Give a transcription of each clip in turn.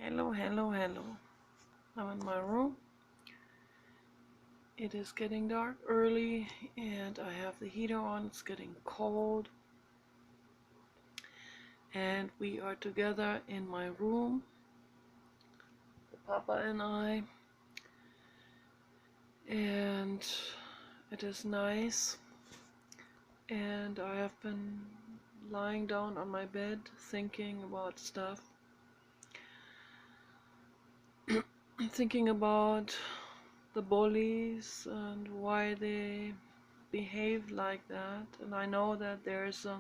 Hello, hello, hello. I'm in my room. It is getting dark early and I have the heater on. It's getting cold. And we are together in my room, the Papa and I. And it is nice. And I have been lying down on my bed thinking about stuff. Thinking about the bullies and why they behave like that. And I know that there's a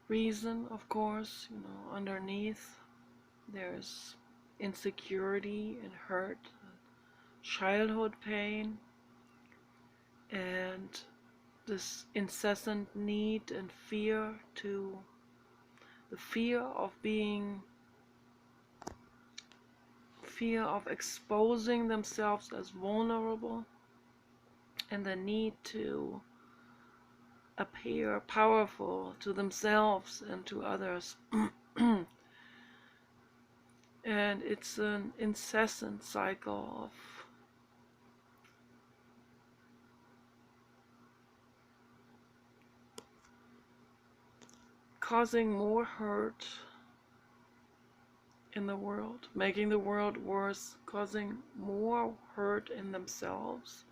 reason, of course, underneath. There's insecurity and hurt, childhood pain, and this incessant need and the fear of exposing themselves as vulnerable, and the need to appear powerful to themselves and to others. And it's an incessant cycle of causing more hurt in the world, making the world worse, causing more hurt in themselves,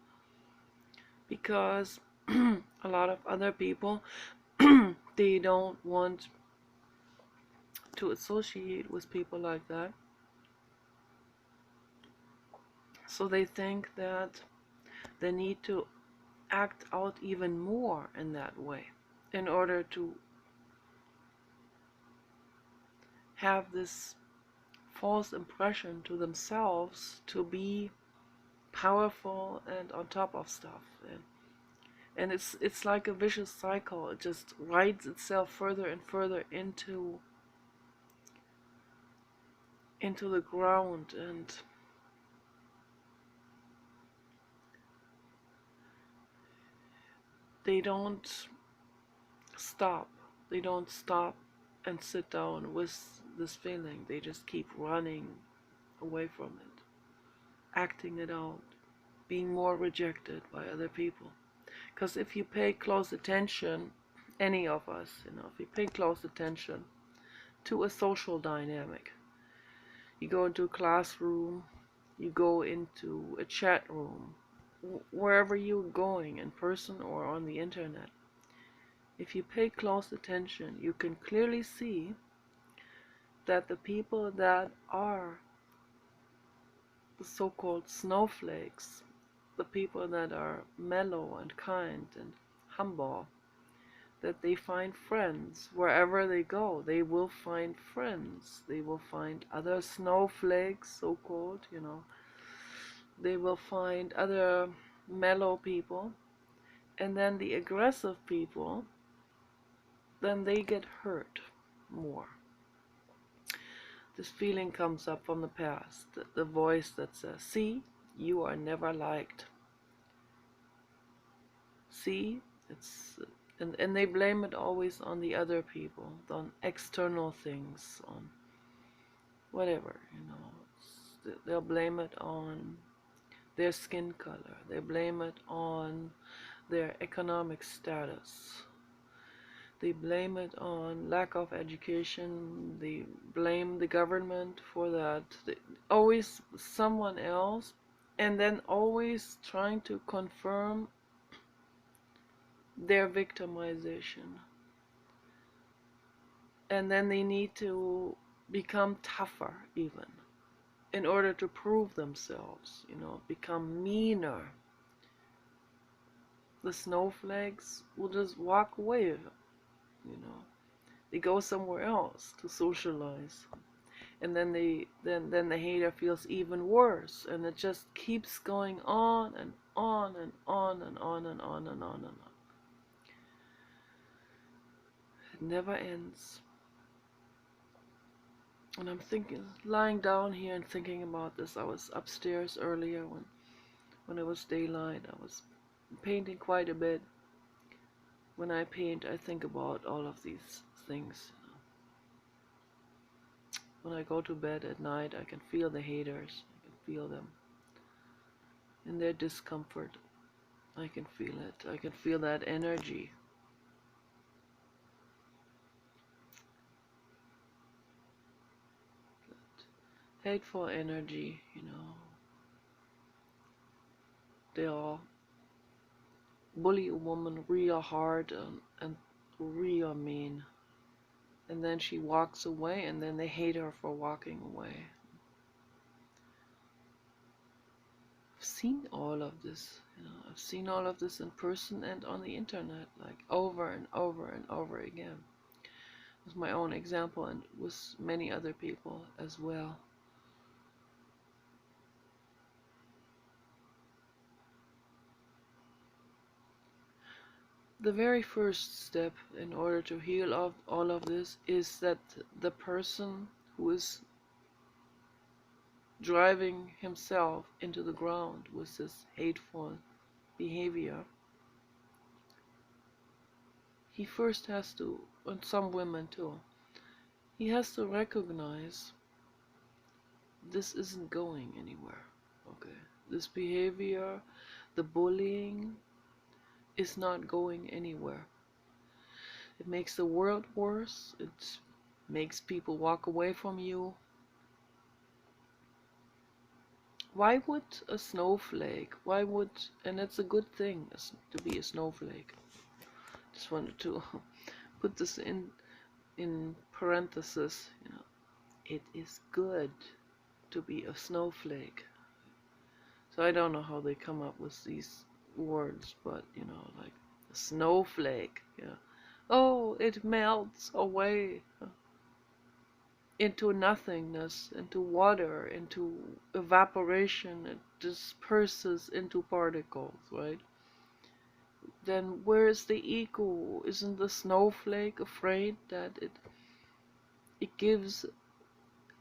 because a lot of other people they don't want to associate with people like that. So they think that they need to act out even more in that way in order to have this false impression to themselves to be powerful and on top of stuff. And it's like a vicious cycle. It just rides itself further and further into the ground, and they don't stop. They don't stop and sit down with this feeling. They just keep running away from it, acting it out, being more rejected by other people. Because if you pay close attention, any of us, if you pay close attention to a social dynamic, you go into a classroom, you go into a chat room, wherever you're going, in person or on the internet, if you pay close attention, you can clearly see that the people that are the so-called snowflakes, the people that are mellow and kind and humble, that they find friends wherever they go. They will find friends. They will find other snowflakes, so-called, They will find other mellow people. And then the aggressive people, then they get hurt more. This feeling comes up from the past, the voice that says, see, you are never liked. See, and they blame it always on the other people, on external things, on whatever, They'll blame it on their skin color. They blame it on their economic status. They blame it on lack of education. They blame the government for that. Always someone else, and then always trying to confirm their victimization. And then they need to become tougher even in order to prove themselves, become meaner. The snowflakes will just walk away, They go somewhere else to socialize. And then then the hater feels even worse, and it just keeps going on and on and on and on and on and on and on. It never ends. And I'm lying down here and thinking about this. I was upstairs earlier when it was daylight. I was painting quite a bit. When I paint, I think about all of these things. When I go to bed at night, I can feel the haters. I can feel them in their discomfort. I can feel it. I can feel that energy. That hateful energy, they'll bully a woman real hard and real mean. And then she walks away, and then they hate her for walking away. I've seen all of this, I've seen all of this in person and on the internet, like over and over and over again. It was my own example and with many other people as well. The very first step in order to heal all of this is that the person who is driving himself into the ground with this hateful behavior, he first has to, and some women too, he has to recognize this isn't going anywhere. Okay, this behavior, the bullying, is not going anywhere. It makes the world worse. It makes people walk away from you. Why would a snowflake, and it's a good thing to be a snowflake. Just wanted to put this in parentheses, it is good to be a snowflake. So I don't know how they come up with these words, but like a snowflake, oh, it melts away into nothingness, into water, into evaporation. It disperses into particles, right? Then where is the ego? Isn't the snowflake afraid that it gives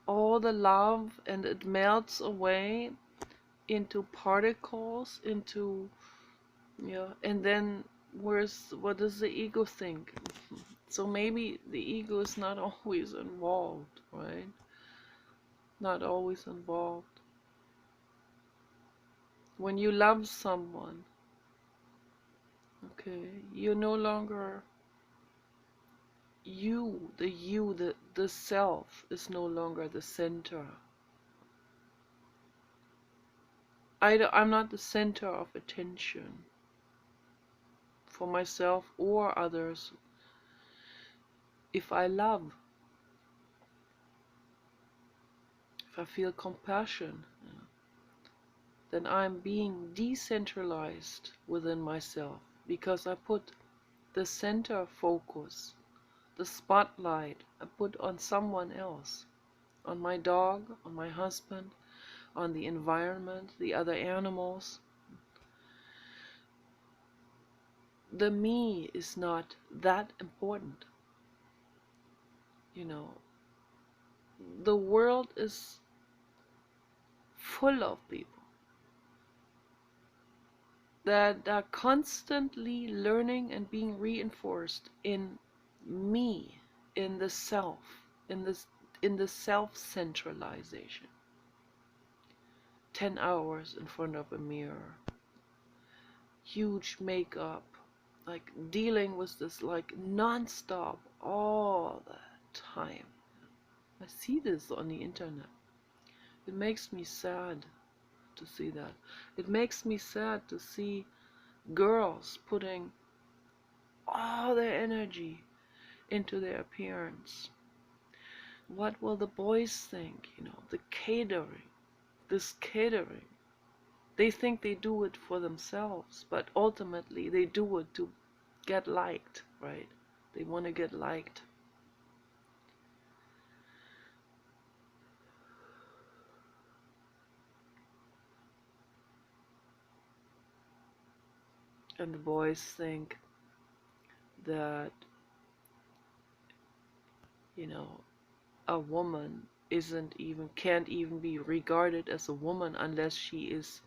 all the love and it melts away into particles, and then what does the ego think? So maybe the ego is not always involved, right? Not always involved. When you love someone, okay, you're no longer the self is no longer the center. I'm not the center of attention for myself or others. If I love, if I feel compassion, then I'm being decentralized within myself because I put the center focus, the spotlight, I put on someone else, on my dog, on my husband, on the environment, the other animals. The me is not that important. The world is full of people that are constantly learning and being reinforced in me, in the self, in the self-centralization. 10 hours in front of a mirror, huge makeup, like dealing with this like non-stop all the time. I see this on the internet. It makes me sad to see that. It makes me sad to see girls putting all their energy into their appearance. What will the boys think? The catering, this catering. They think they do it for themselves, but ultimately they do it to get liked, right? They want to get liked. And the boys think that, a woman can't even be regarded as a woman unless she is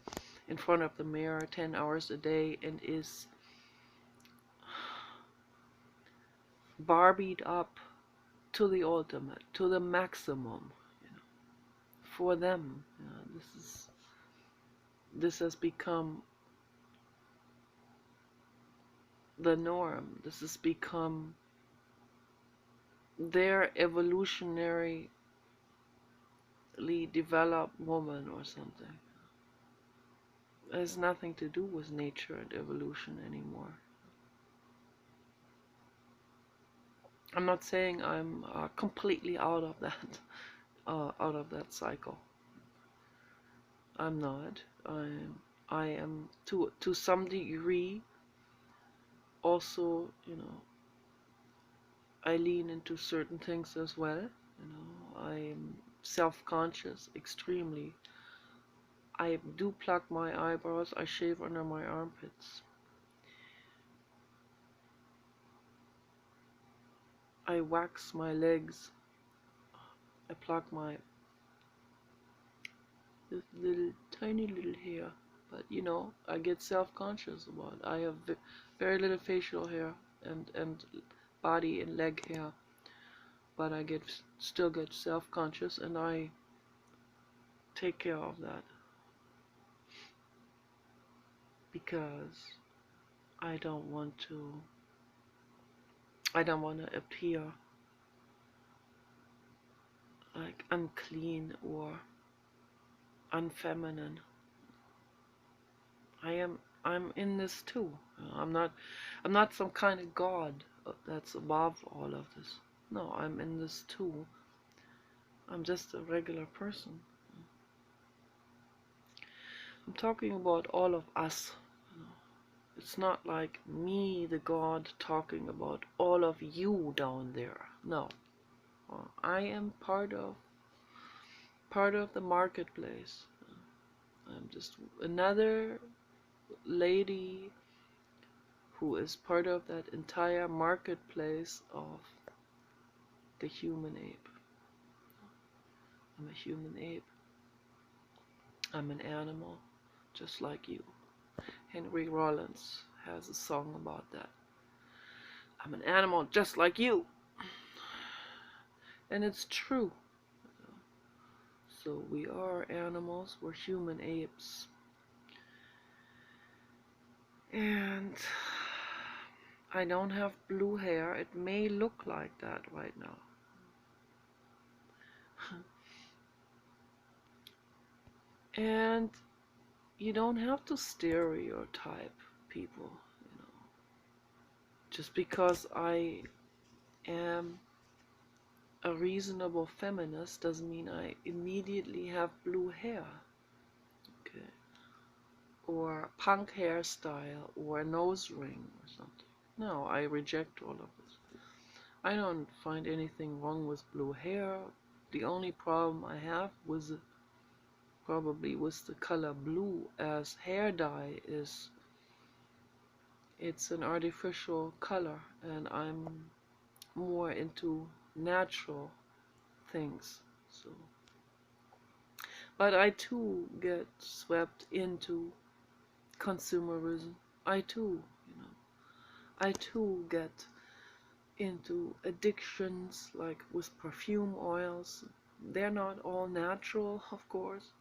in front of the mirror 10 hours a day and is Barbied up to the ultimate, to the maximum, for them. This has become the norm. This has become their evolutionarily developed woman or something. It has nothing to do with nature and evolution anymore. I'm not saying I'm completely out of that, out of that cycle. I'm not. I am to some degree. Also, I lean into certain things as well. I'm self-conscious, extremely. I do pluck my eyebrows. I shave under my armpits. I wax my legs. I pluck my little tiny little hair. But I get self-conscious about it. I have very little facial hair and body and leg hair, but I still get self-conscious, and I take care of that because I don't want to appear like unclean or unfeminine. I'm in this too. I'm not some kind of god that's above all of this. No, I'm in this too. I'm just a regular person. I'm talking about all of us. It's not like me, the god, talking about all of you down there. No. I am part of the marketplace. I'm just another lady who is part of that entire marketplace of the human ape. I'm a human ape. I'm an animal, just like you. Henry Rollins has a song about that. I'm an animal just like you. And it's true. So we are animals, we're human apes. And I don't have blue hair. It may look like that right now. And you don't have to stereotype people, Just because I am a reasonable feminist doesn't mean I immediately have blue hair. Okay. Or punk hairstyle or a nose ring or something. No, I reject all of this. I don't find anything wrong with blue hair. The only problem I have probably with the color blue as hair dye is it's an artificial color, and I'm more into natural things. So, but I too get swept into consumerism. I too get into addictions like with perfume oils. They're not all natural, of course.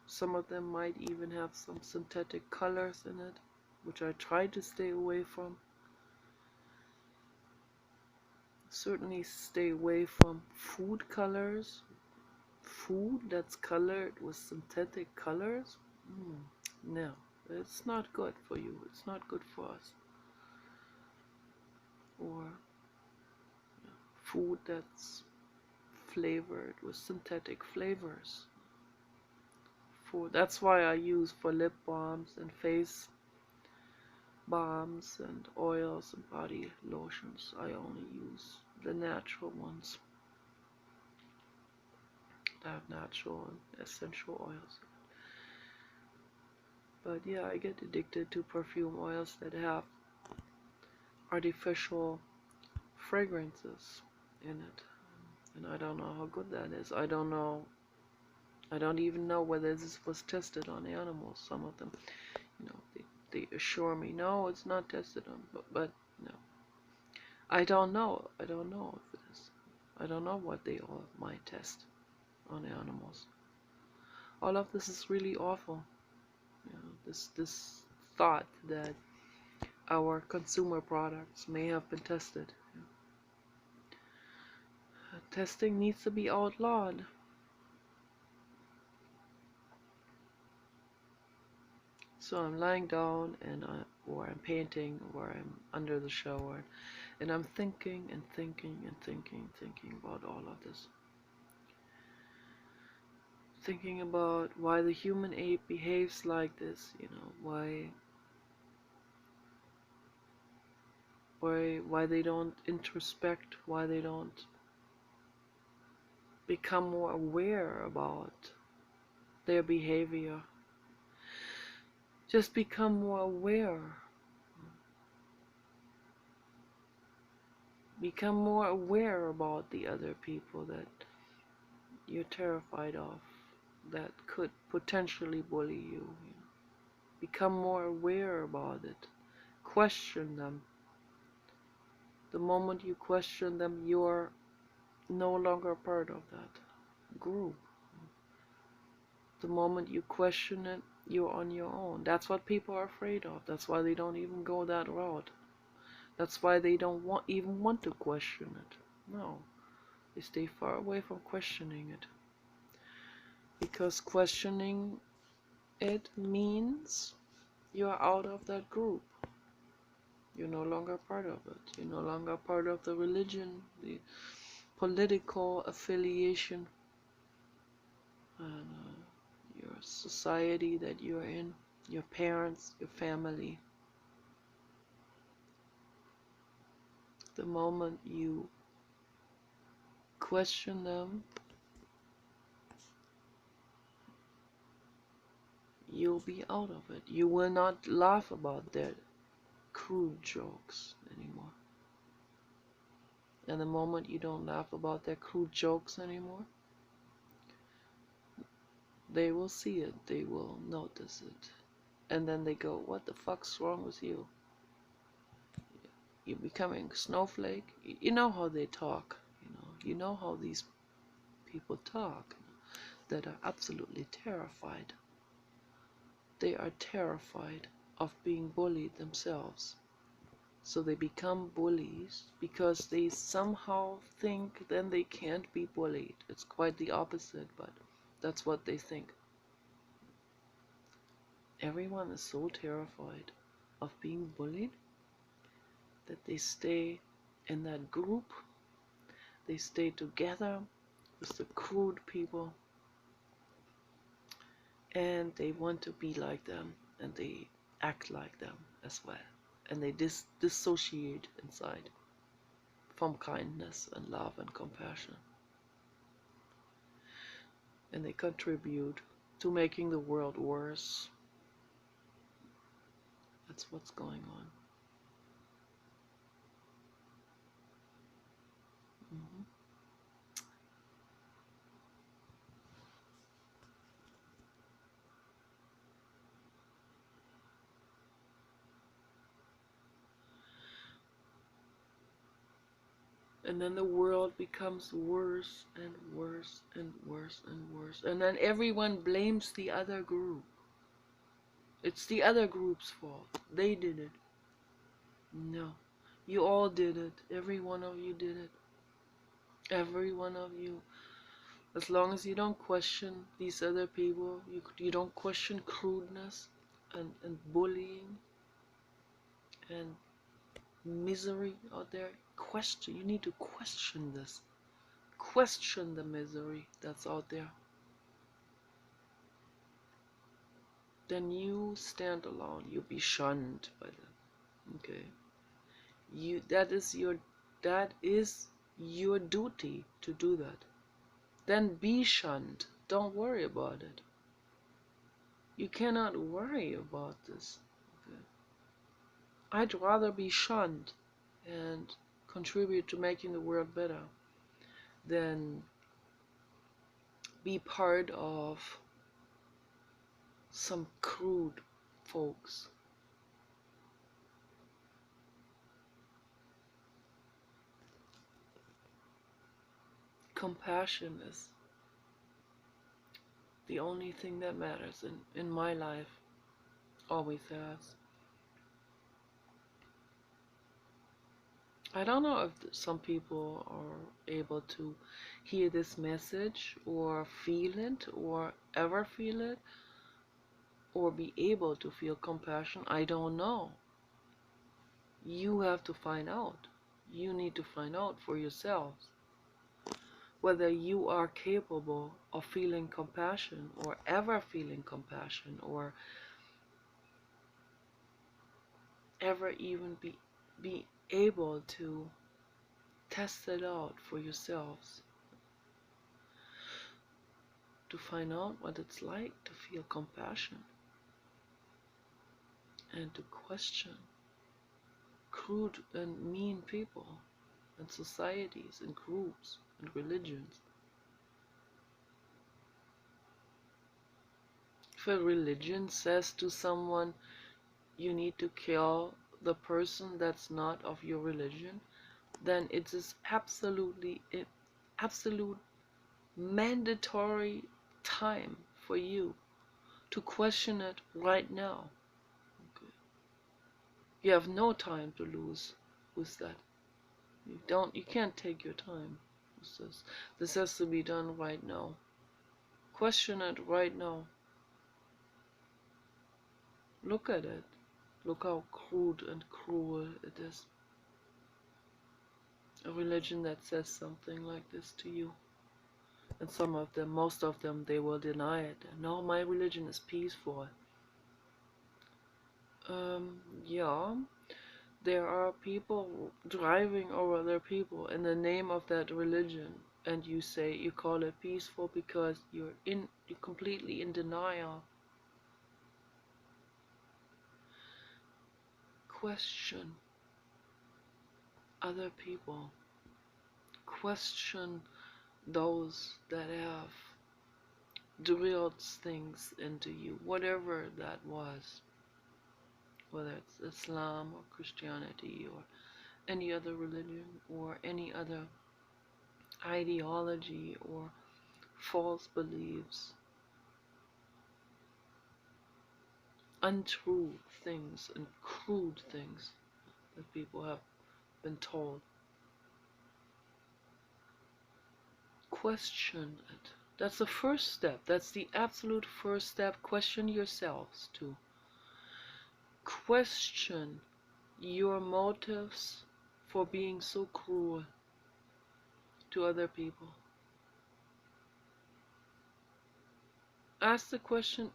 Some of them might even have some synthetic colors in it, which I try to stay away from. Certainly stay away from food colors. Food that's colored with synthetic colors? No, it's not good for you. It's not good for us. Or food that's flavored with synthetic flavors. That's why I use for lip balms and face balms and oils and body lotions. I only use the natural ones that have natural and essential oils. But yeah, I get addicted to perfume oils that have artificial fragrances in it. And I don't know how good that is. I don't even know whether this was tested on animals. Some of them, they assure me, no, it's not tested on, but no. I don't know if it is. I don't know what they all might test. on animals. All of this is really awful. This thought that our consumer products may have been tested. Testing needs to be outlawed. So I'm lying down or I'm painting or I'm under the shower and I'm thinking and thinking and thinking about all of this. Thinking about why the human ape behaves like this, why they don't introspect, why they don't become more aware about their behavior. Just become more aware. Become more aware about the other people that you're terrified of, that could potentially bully you. Become more aware about it. Question them. The moment you question them, you're no longer part of that group. The moment you question it, you're on your own. That's what people are afraid of. That's why they don't even go that route. That's why they don't even want to question it. No, they stay far away from questioning it. Because questioning it means you're out of that group. You're no longer part of it. You're no longer part of the religion, the political affiliation, and your society that you're in, your parents, your family. The moment you question them, you'll be out of it. You will not laugh about their crude jokes anymore. And the moment you don't laugh about their crude jokes anymore, they will see it, they will notice it. And then they go, what the fuck's wrong with you? You're becoming a snowflake. You know how they talk. You know how these people talk that are absolutely terrified. They are terrified of being bullied themselves. So they become bullies because they somehow think then they can't be bullied. It's quite the opposite, but that's what they think. Everyone is so terrified of being bullied that they stay in that group. They stay together with the crude people and they want to be like them and they act like them as well. And they dissociate inside from kindness and love and compassion. And they contribute to making the world worse. That's what's going on. Mm-hmm. And then the world becomes worse and worse and worse and worse. And then everyone blames the other group. It's the other group's fault. They did it. No. You all did it. Every one of you did it. Every one of you. As long as you don't question these other people, you don't question crudeness and bullying and misery out there. You need to question this. Question the misery that's out there. Then you stand alone. You'll be shunned by them. Okay. That is your duty to do that. Then be shunned. Don't worry about it. You cannot worry about this. Okay. I'd rather be shunned and contribute to making the world better than be part of some crude folks. Compassion is The only thing that matters in my life, always has. I don't know if some people are able to hear this message or feel it or ever feel it or be able to feel compassion. I don't know. You have to find out. You need to find out for yourselves whether you are capable of feeling compassion or ever feeling compassion or ever even be able to test it out for yourselves to find out what it's like to feel compassion and to question crude and mean people and societies and groups and religions. If a religion says to someone, you need to kill the person that's not of your religion, then it is absolute mandatory time for you to question it right now. Okay. You have no time to lose with that. You can't take your time with this. This has to be done right now. Question it right now. Look at it. Look how crude and cruel it is. A religion that says something like this to you. And some of them, most of them, they will deny it. No, my religion is peaceful. Yeah, there are people driving over other people in the name of that religion, and you call it peaceful because you're completely in denial. Question other people. Question those that have drilled things into you, whatever that was, whether it's Islam or Christianity or any other religion or any other ideology or false beliefs, untrue things and crude things that people have been told. Question it. That's the first step. That's the absolute first step. Question yourselves too. Question your motives for being so cruel to other people. Ask the question,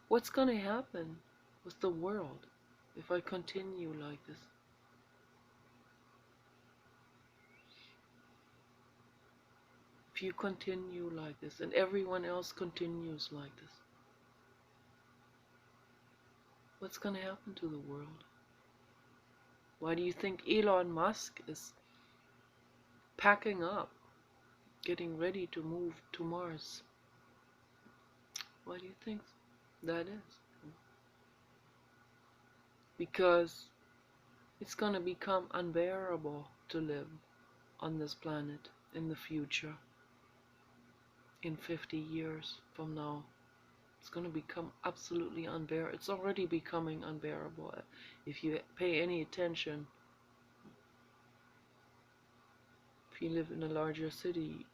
what's gonna happen with the world if I continue like this? If you continue like this and everyone else continues like this, what's gonna happen to the world? Why do you think Elon Musk is packing up, getting ready to move to Mars? Why do you think that is? Because it's gonna become unbearable to live on this planet in the future. In 50 years from now, it's going to become absolutely unbearable. It's already becoming unbearable. If you pay any attention, if you live in a larger city,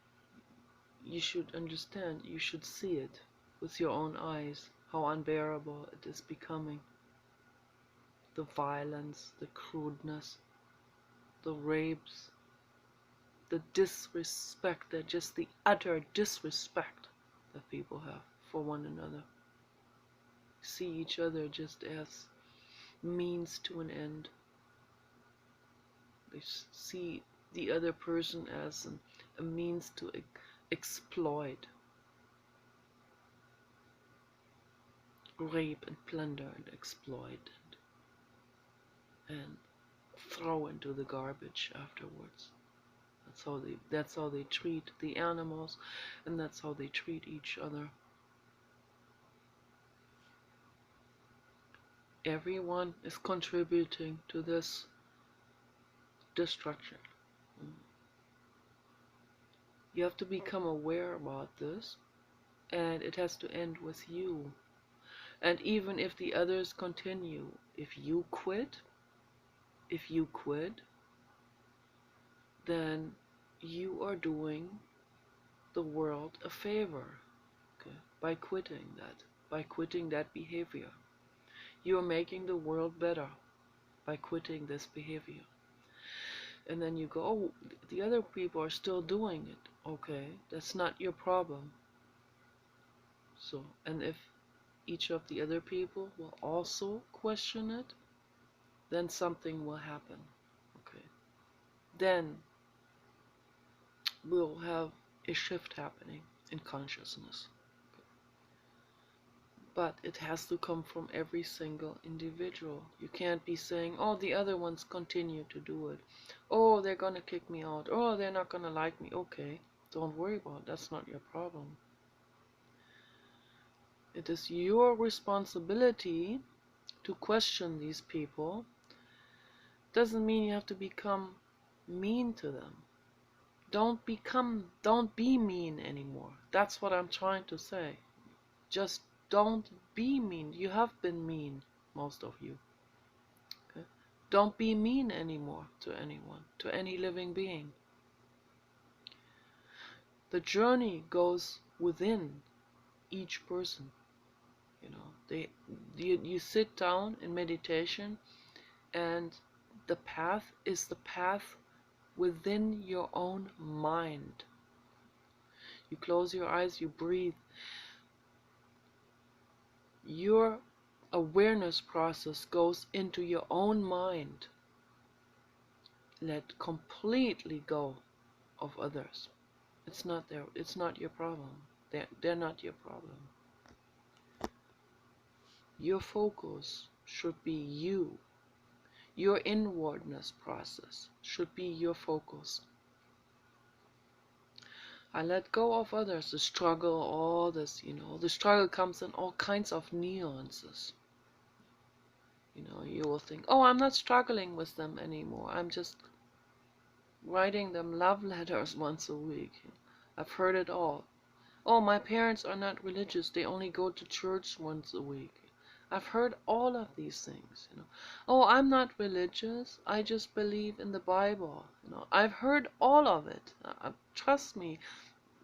you should understand, you should see it with your own eyes, how unbearable it is becoming. The violence, the crudeness, the rapes, the disrespect, just the utter disrespect that people have for one another. See each other just as means to an end. They see the other person as a means to exploit, rape and plunder and exploit and throw into the garbage afterwards. That's how they treat the animals, and that's how they treat each other. Everyone is contributing to this destruction. You have to become aware about this, and it has to end with you. And even if the others continue, if you quit, then you are doing the world a favor, okay, by quitting that behavior. You are making the world better by quitting this behavior. And then you go, oh, the other people are still doing it. Okay, that's not your problem. So, and if each of the other people will also question it, then something will happen. Okay, then we'll have a shift happening in consciousness. But it has to come from every single individual. You can't be saying, oh, the other ones continue to do it. Oh, they're going to kick me out. Oh, they're not going to like me. Okay, don't worry about it. That's not your problem. It is your responsibility to question these people. Doesn't mean you have to become mean to them. Don't be mean anymore. That's what I'm trying to say. Just don't be mean. You have been mean, most of you. Okay? Don't be mean anymore to anyone, to any living being. The journey goes within each person. You sit down in meditation, and the path is the path within your own mind. You close your eyes, you breathe. Your awareness process goes into your own mind. Let completely go of others. It's not your problem. They're not your problem. Your focus should be you. Your inwardness process should be your focus. I let go of others, the struggle, all this, the struggle comes in all kinds of nuances. You will think, oh, I'm not struggling with them anymore. I'm just writing them love letters once a week. I've heard it all. Oh, my parents are not religious. They only go to church once a week. I've heard all of these things. Oh, I'm not religious. I just believe in the Bible. I've heard all of it. Trust me,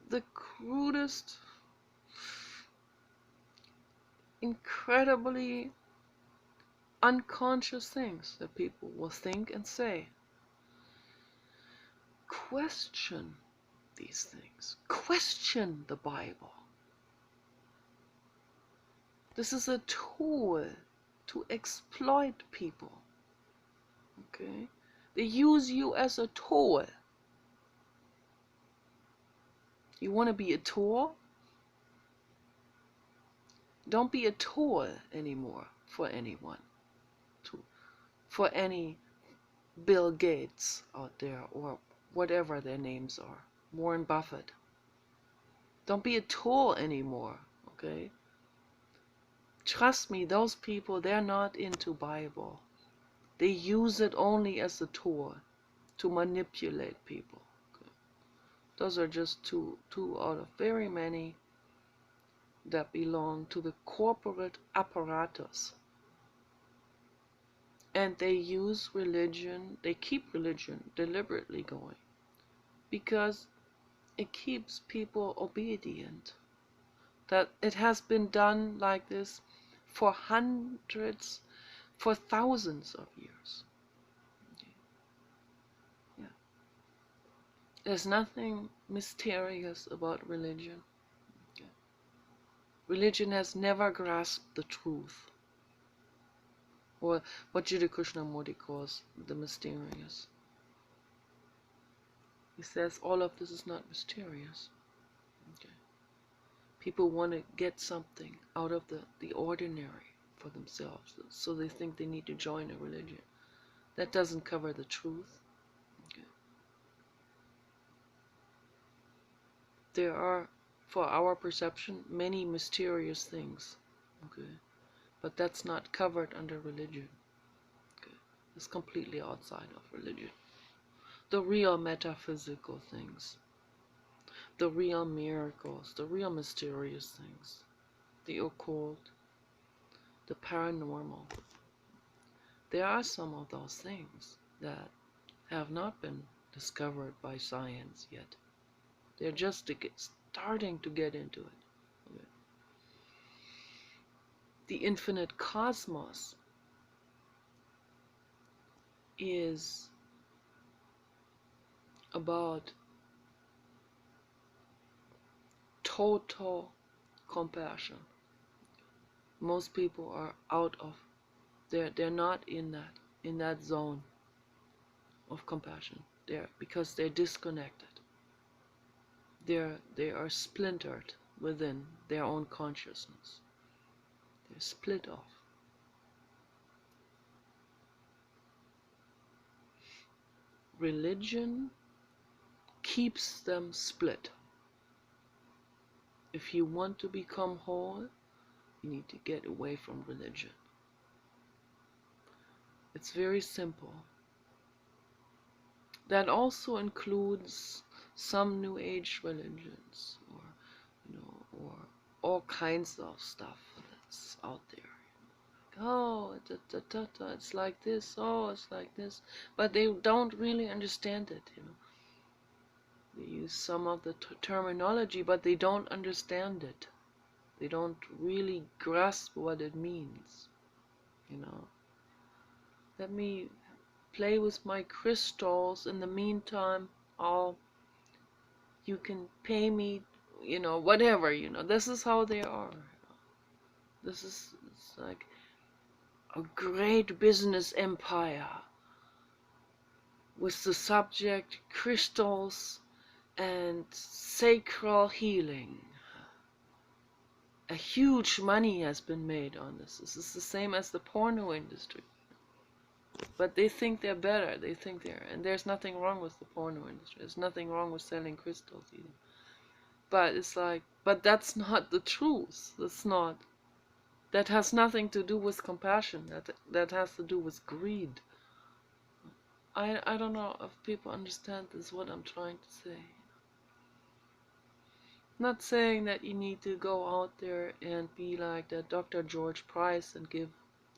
the crudest, incredibly unconscious things that people will think and say. Question these things. Question the Bible. This is a tool to exploit people. Okay? They use you as a tool. You want to be a tool? Don't be a tool anymore for anyone. For any Bill Gates out there, or whatever their names are. Warren Buffett. Don't be a tool anymore, okay? Trust me, those people, they're not into Bible. They use it only as a tool to manipulate people. Okay? Those are just two out of very many that belong to the corporate apparatus. And they use religion, they keep religion deliberately going because it keeps people obedient. That it has been done like this for hundreds, for thousands of years. Yeah. There's nothing mysterious about religion. Yeah. Religion has never grasped the truth, or what Jiddu Krishnamurti calls the mysterious. He says all of this is not mysterious. Okay. People want to get something out of the ordinary for themselves, so they think they need to join a religion. That doesn't cover the truth. Okay. There are, for our perception, many mysterious things. Okay. But that's not covered under religion. Okay. It's completely outside of religion. The real metaphysical things. the real miracles, the real mysterious things, the occult, the paranormal. There are some of those things that have not been discovered by science yet. They're just starting to get into it. Okay. The infinite cosmos is about total compassion. Most people are out of, they're not in that zone of compassion. Because they're disconnected. They are splintered within their own consciousness. They're split off. Religion keeps them split. If you want to become whole, you need to get away from religion. It's very simple. That also includes some New Age religions, or all kinds of stuff that's out there. Oh, it's like this. Oh, it's like this. But they don't really understand it. They use some of the terminology, but they don't understand it. They don't really grasp what it means. Let me play with my crystals. In the meantime, you can pay me, whatever. This is how they are. It's like a great business empire with the subject crystals and sacral healing. A huge money has been made on this. This is the same as the porno industry. But they think they're better. And there's nothing wrong with the porno industry. There's nothing wrong with selling crystals either. But it's like, but that's not the truth. That has nothing to do with compassion. That has to do with greed. I don't know if people understand this, what I'm trying to say. Not saying that you need to go out there and be like that Dr. George Price and give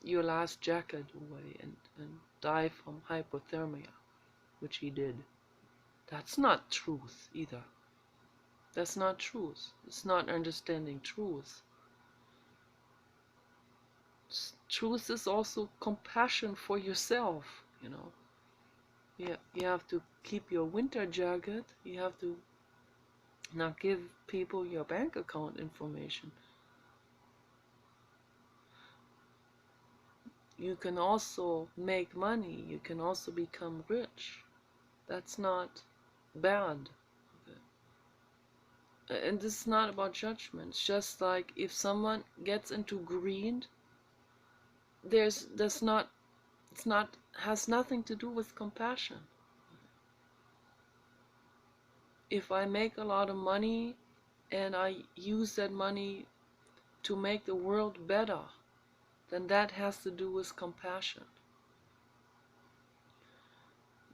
your last jacket away and die from hypothermia, which he did. That's not truth either. That's not truth. It's not understanding truth. Truth is also compassion for yourself, Yeah, you have to keep your winter jacket. You have to not give people your bank account information. You can also make money. You can also become rich. That's not bad. Okay. And this is not about judgment. It's just like if someone gets into greed, has nothing to do with compassion. If I make a lot of money and I use that money to make the world better, then that has to do with compassion.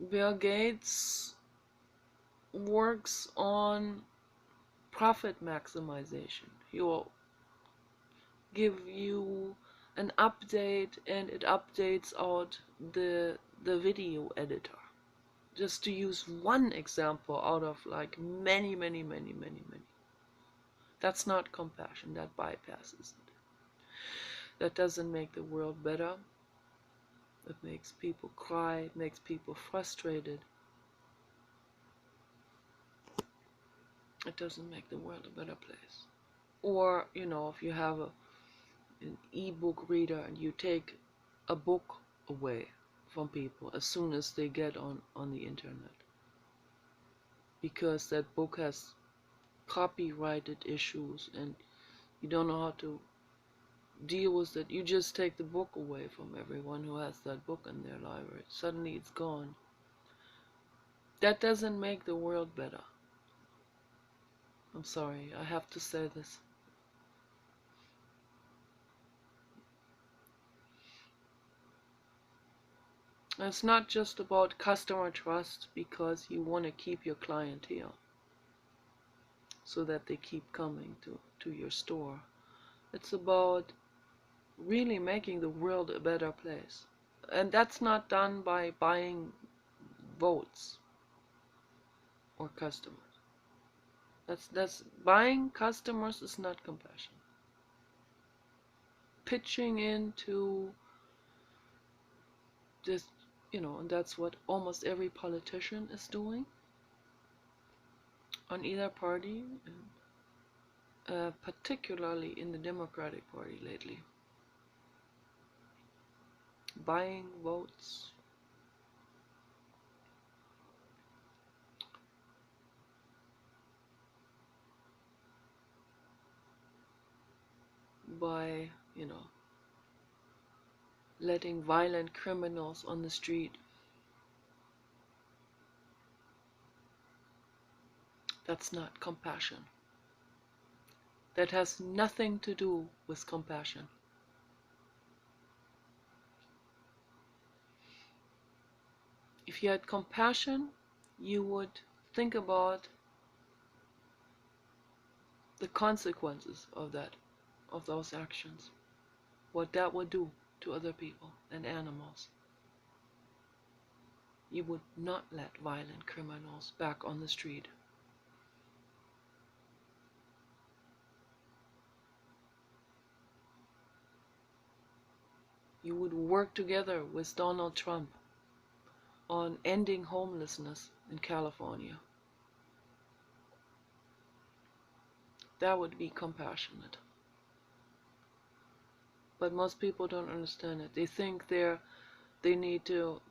Bill Gates works on profit maximization. He will give you an update and it updates out the video editor. Just to use one example out of like many. That's not compassion. That bypasses it. That doesn't make the world better. It makes people cry. It makes people frustrated. It doesn't make the world a better place. Or, if you have an e-book reader and you take a book away from people as soon as they get on the internet, because that book has copyrighted issues and you don't know how to deal with it, you just take the book away from everyone who has that book in their library. Suddenly it's gone. That doesn't make the world better. I'm sorry, I have to say this. It's not just about customer trust because you want to keep your clientele. so that they keep coming to your store. It's about really making the world a better place. And that's not done by buying votes or customers. That's buying customers is not compassion. Pitching into this, and that's what almost every politician is doing on either party, and particularly in the Democratic Party lately. Buying votes. By, letting violent criminals on the street. That's not compassion. That has nothing to do with compassion. If you had compassion, you would think about the consequences of those actions, what that would do to other people and animals. You would not let violent criminals back on the street. You would work together with Donald Trump on ending homelessness in California. That would be compassionate. But most people don't understand it. They think they need to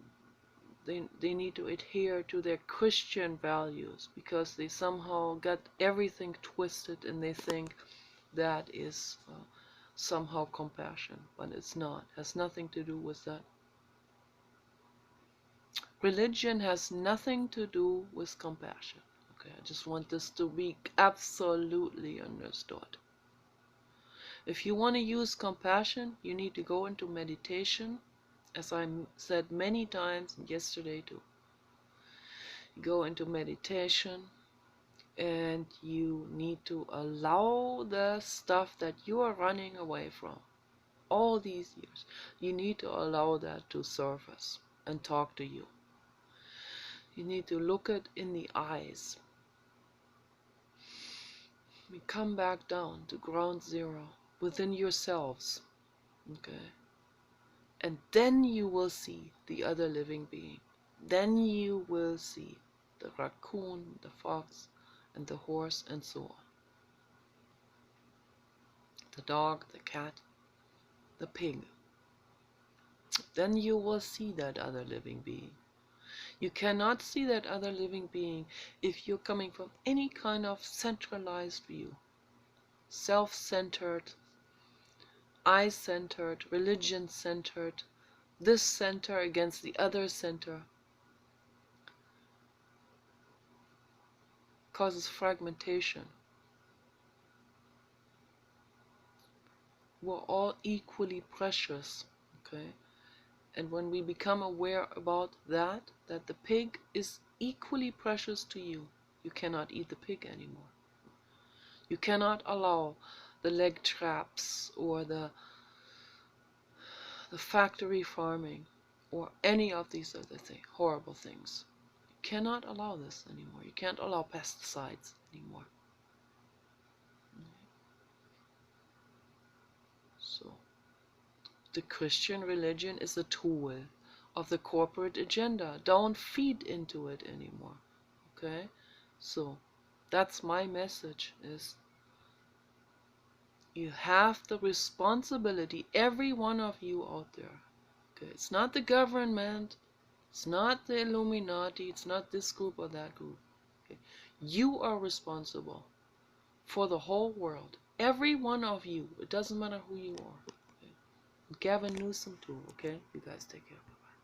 adhere to their Christian values because they somehow got everything twisted, and they think that is somehow compassion, but it's not. It has nothing to do with that. Religion has nothing to do with compassion. Okay, I just want this to be absolutely understood. If you want to use compassion, you need to go into meditation, as I said many times yesterday too. You go into meditation and you need to allow the stuff that you are running away from all these years. You need to allow that to surface and talk to you. You need to look it in the eyes. We come back down to ground zero within yourselves. Okay? And then you will see the other living being. Then you will see the raccoon, the fox, and the horse, and so on. The dog, the cat, the pig. Then you will see that other living being. You cannot see that other living being if you're coming from any kind of centralized view. Self-centered, I-centered, religion-centered, this center against the other center, causes fragmentation. We're all equally precious, okay? And when we become aware about that the pig is equally precious to you, you cannot eat the pig anymore. You cannot allow the leg traps or the factory farming or any of these other horrible things. You cannot allow this anymore. You can't allow pesticides anymore. So, the Christian religion is a tool of the corporate agenda. Don't feed into it anymore. Okay? So, that's my message, is you have the responsibility, every one of you out there. Okay? It's not the government, it's not the Illuminati, it's not this group or that group. Okay? You are responsible for the whole world. Every one of you. It doesn't matter who you are. Okay? Gavin Newsom too, okay? You guys take care.